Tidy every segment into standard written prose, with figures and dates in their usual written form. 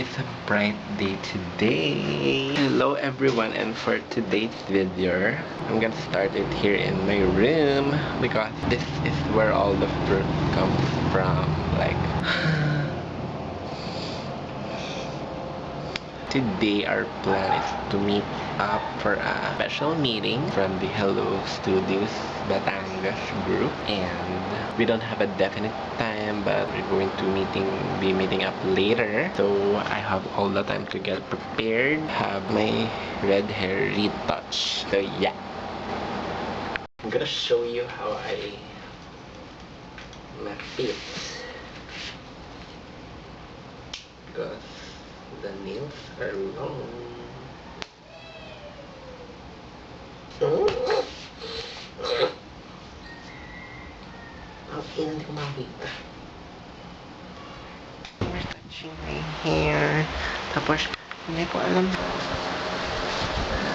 It's a bright day today. Hello everyone, and for today's video, I'm gonna start it here in my room because this is where all the fruit comes from. Like today our plan is to meet up for a special meeting from the Hello Studios Batangas group, and we don't have a definite time, but we're going to be meeting up later, so I have all the time to get prepared, have my red hair retouched. So yeah, I'm gonna show you how I make it, because the nails are long. Okay, hindi ko makita. I'm touching my hair. Tapos, hindi ko alam.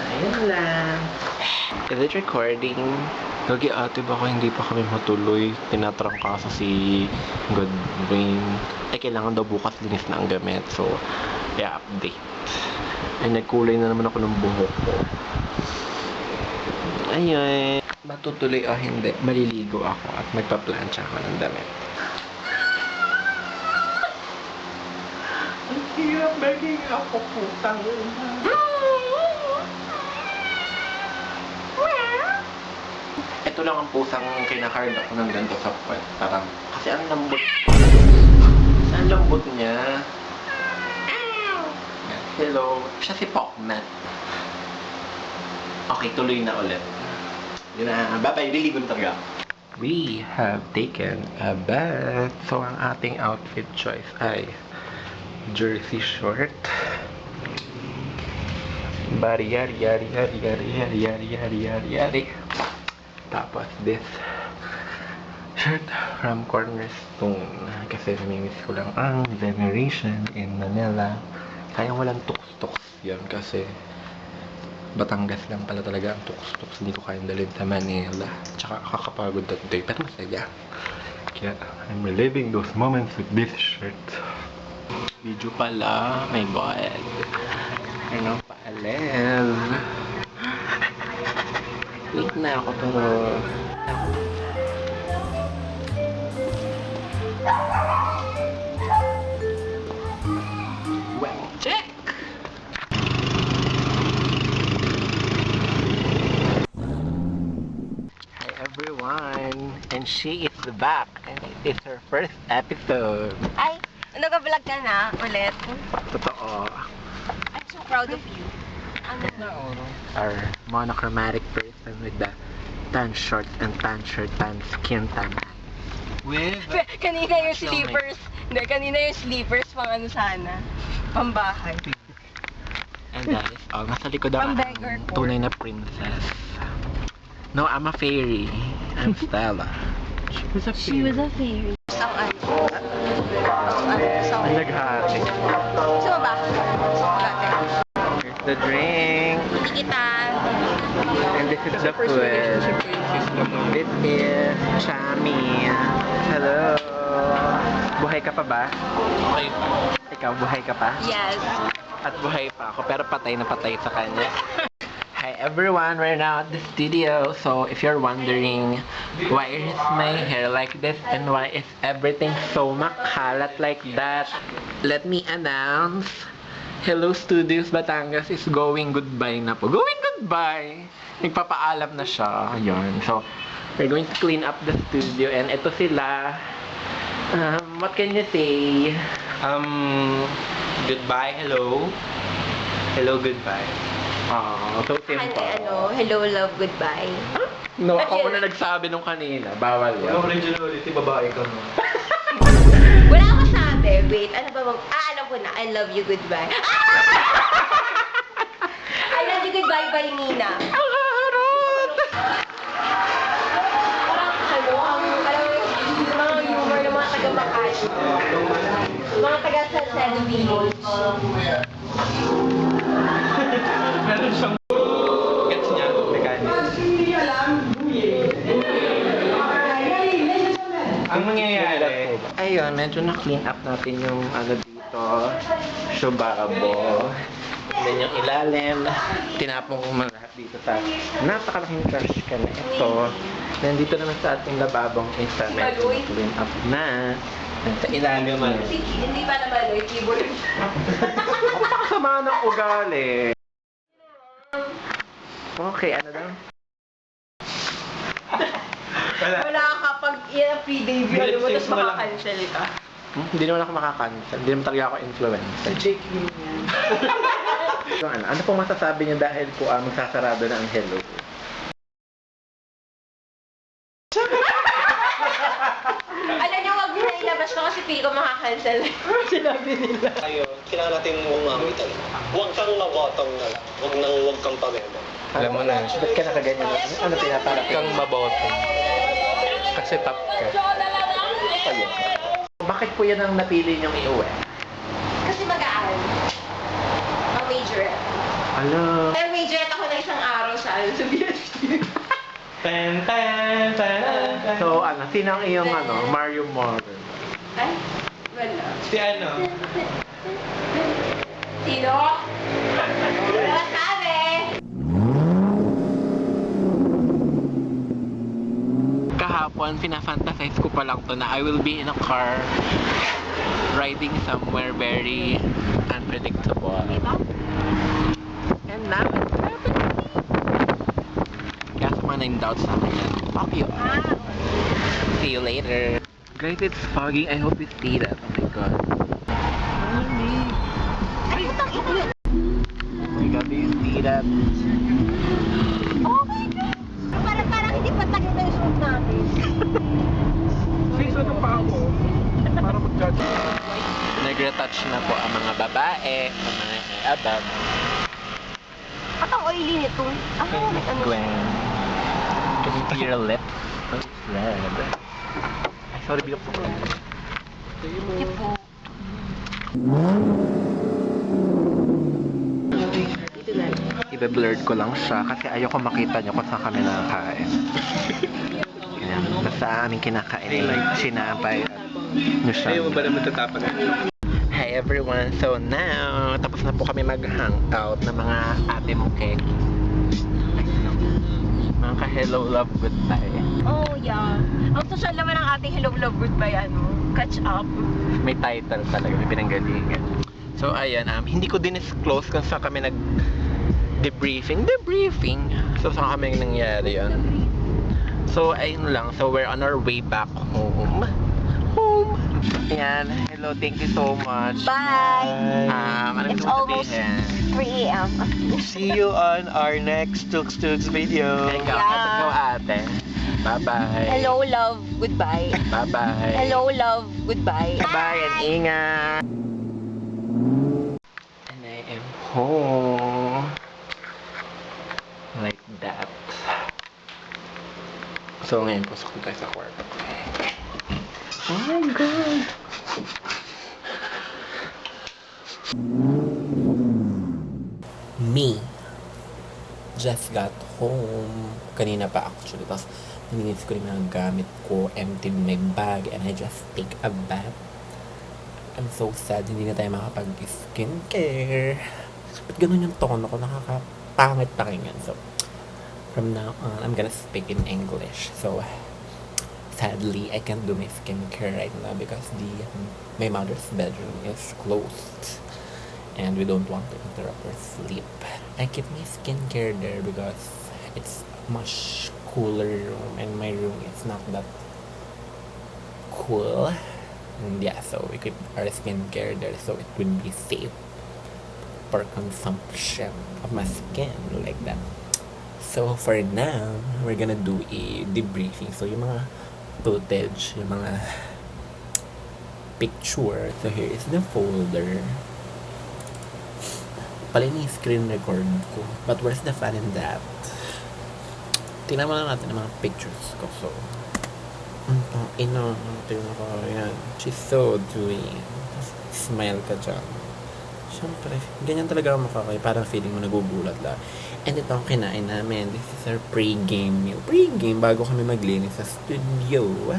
Ayun lang. Is it recording? Lagi ate, baka hindi pa kami matuloy. Tinatrangkasa si Godwin. Kailangan daw bukas linis na ang gamit. So, yeah, update. Ay, nagkulay na naman ako ng buhok ko. Ayun. Matutuloy o hindi, maliligo ako at magpa-plancha ako ng damit. Ang hirap maging ako, putang ina. Ito lang ang pusang kinakard ako ng ganito sa puwet. Parang, kasi ang lambot. Ang lambot niya. Hello. Siya si Pokmat. Okay, tuloy na ulit. Yun na, bye-bye, liligo na talaga. We have taken a bath. So, ang ating outfit choice ay jersey short. Bari yari yari yari yari yari yari yari yari yari. Tapos this shirt from Cornerstone. Kasi namimiss ko lang ang Veneration in Manila. Sayang walang tuks-tuks yun kasi Batangas lang pala talaga ang tuks-tuks. Hindi ko kayang dalhin sa Manila. Tsaka kakapagod that day. Pero masaya. Kaya I'm reliving those moments with this shirt. Video pala. My God. Ano pa alin? Late na ako pero well, check! Everyone, and she is back, and it is her first episode. Ay, nag-vlog ka na ulit. Totoo. I'm so proud of you. Our monochromatic person with the tan shorts and tan shirt, tan skin, tan with Kanina yung slippers. Hindi, kanina yung slippers pang ano sana. Pambahay. and that is all. Nasa likod ang Pang-beggar tunay na princess. No, I'm a fairy. I'm Stella. She was a fairy. Isang ano? Isang Naghati. Gusto mo ba? Here's the drink. Tikitan. And this is the food. This is Chami. Hello. Buhay ka pa ba? Buhay pa. Ikaw, buhay ka pa? Yes. At buhay pa ako, pero patay na patay sa kanya. Hi everyone, we're now at the studio. So if you're wondering why is my hair like this and why is everything so makalat like that, let me announce, Hello Studios Batangas is going goodbye na po. Going goodbye! Nagpapaalam na siya. Ayun. So we're going to clean up the studio, and ito sila. What can you say? Goodbye, hello. Hello, goodbye. So simple. Hello, love, goodbye. No, ako na nagsabi nung kanina. Bawal yan. Originality, babae ka mo. Wala akong sabi. Wait, ano ba bang... alam ko na. I love you, goodbye. I love you, goodbye, by Nina. Ang harot! Parang, alam mo yung mga humor ng mga taga-Makati. Mga taga-San Village. Meron siyang gets niya, mechanics. Ang mangyayari, Ayun, medyo na-clean up natin yung ano dito. Subabo. Then yung ilalim, tinapon ko man lahat dito sa napakalaking trash can na ito. Then dito naman sa ating lababong isa, medyo clean up na. Then sa ilalim man. Hindi pa naman, keyboard. Napakasama ng ugali. Okay, ano daw? Wala kapag yan ang pre-debut, alam mo, tapos makakancel ka. Hindi naman ako makakancel. Hindi naman talaga ako influencer. Jake yun yan. So, ano pong masasabi niyo dahil po magsasarado na ang Hello? Alam niyo, wag niyo na ilabas ko kasi feel ko makakancel. Sinabi nila. Ayun, kailangan natin umamit talaga. Huwag kang mabottom na lang. Huwag kang pamemo. Alam mo na, ba't ka nakaganyan? Ano pinaparap kang maboto? Kasi top ka. Ayun. Bakit po yan ang napili niyong iuwi? Kasi mag-aaral. Ang majorette. Alam. Pero majorette ako na isang araw sa BSU. Tan, tan, tan, tan. So, sino ang iyong Mario Morgan? Ay, wala. Si ano? Sino? Wala sabi! Kahapon, pinafantasize ko pa lang to na I will be in a car riding somewhere very unpredictable. Diba? And now it's happening. Kaya sa mga nag-doubt sa akin yan, fuck you. See you later. Guys, it's foggy. I hope you see that. Oh my god. Ay, utang ina. Oh my god, do you see that? Oh my God! Parang hindi pa tayo na yung suot natin. Face na pa ako. Para mag-judge. Nag-retouch na po ang mga babae, ang mga abab. At ang oily nito. May ano. Gwen. Can you see your lip? Oh, it's red. Ay, sorry, bilok po. Hindi po. Dito na. Ibe-blurred ko lang siya kasi ayoko makita nyo kung saan kami nakakain. Ganyan. Basta aming kinakain. Like, sinapay. Nyo siya. Ayaw mo ba naman tatapan? Hi everyone! So now, tapos na po kami mag-hangout ng mga ate mong cake. Mga ka-hello, love, goodbye. Oh, yeah. Ang social naman ng ating Hello Love Goodbye, catch up. May title talaga, may pinanggalingan. So ayan, hindi ko din-disclose kung saan kami nag-debriefing. So saan kami nangyari yun. So ayun lang, so we're on our way back home. Ayan, hello, thank you so much. Bye! Ano It's gusto mo almost sabihin? 3 a.m. See you on our next Tux Tux video. Ikaw, Yeah. ikaw ate. Bye-bye. Hello, love, goodbye. Bye-bye. Hello, love, goodbye. Bye and ingat. And I am home. Like that. So ngayon, pasok tayo sa kwarto ko. Oh my God! Me just got home. Kanina pa actually. Tapos, naninis ko rin ang gamit ko. Emptied my bag. And I just take a bath. I'm so sad. Hindi na tayo makapag-skincare. Ba't ganun yung tono ko? Nakakapangit pakinggan. So, from now on, I'm gonna speak in English. So, sadly, I can't do my skincare right now because my mother's bedroom is closed. And we don't want to interrupt her sleep. I keep my skincare there because it's much cooler room and my room is not that cool. And yeah, so we keep our skincare there so it would be safe for consumption of my skin like that. So for now, we're gonna do a debriefing. So yung mga footage, yung mga picture. So here is the folder. Pala yung screen record ko. But where's the fun in that? Tingnan mo lang natin ang mga pictures ko. So, tingnan ko. Yan. She's so doing. Smile ka dyan. Siyempre, ganyan talaga ang mukha kayo. Parang feeling mo nagugulat lang. And ito ang kinain namin. This is our pre-game meal. Pre-game bago kami maglinis sa studio.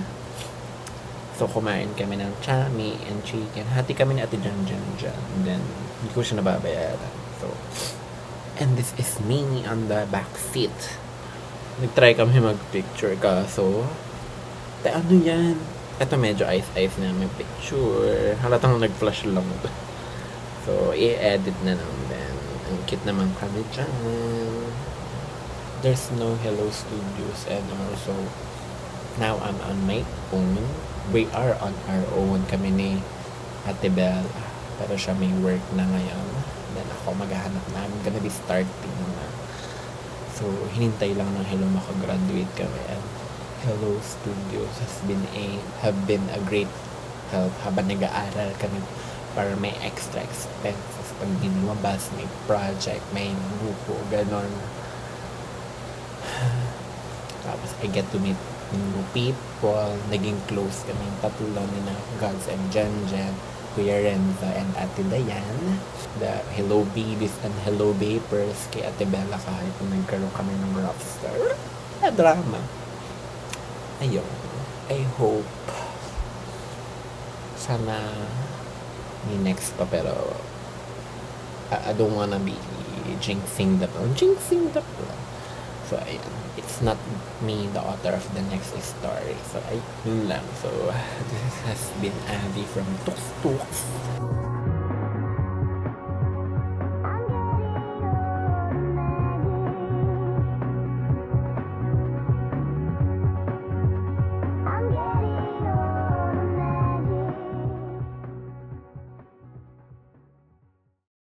So, kumain kami ng chami and chicken. Hati kami ni Ate Jan dyan. And then, hindi ko siya nababayaran. So, and this is me on the back seat. Nag-try kami mag-picture kaso, ano yan? Ito medyo ice-ice na may picture. Halatang nag-flash lang ito. So, i-edit na lang din. Ang cute naman kami dyan. There's no Hello Studios and also, now I'm on my own. We are on our own. Kami ni Ate Bella. Pero siya may work na ngayon. Then ako maghahanap na. I'm gonna be starting na. So, hinintay lang ng Hello makagraduate kami. And Hello Studios have been a great help habang nag-aaral kami para may extra expenses. Pag di lumabas, may project, may grupo, ganon. Tapos, I get to meet new people. Naging close kami yung tatlo nila, Gods and Jen, Kuya Renza and Ate Dayan. The Hello Babies and Hello Vapors kay Ate Bella kahit kung nagkaroon kami ng rockstar. Drama. Ayun. I hope sana may next pa pero I don't wanna be jinxing the plan. So, ayan. It's not me, the author of the next story. So, ayun lang. So, this has been Abby from Tux Tux.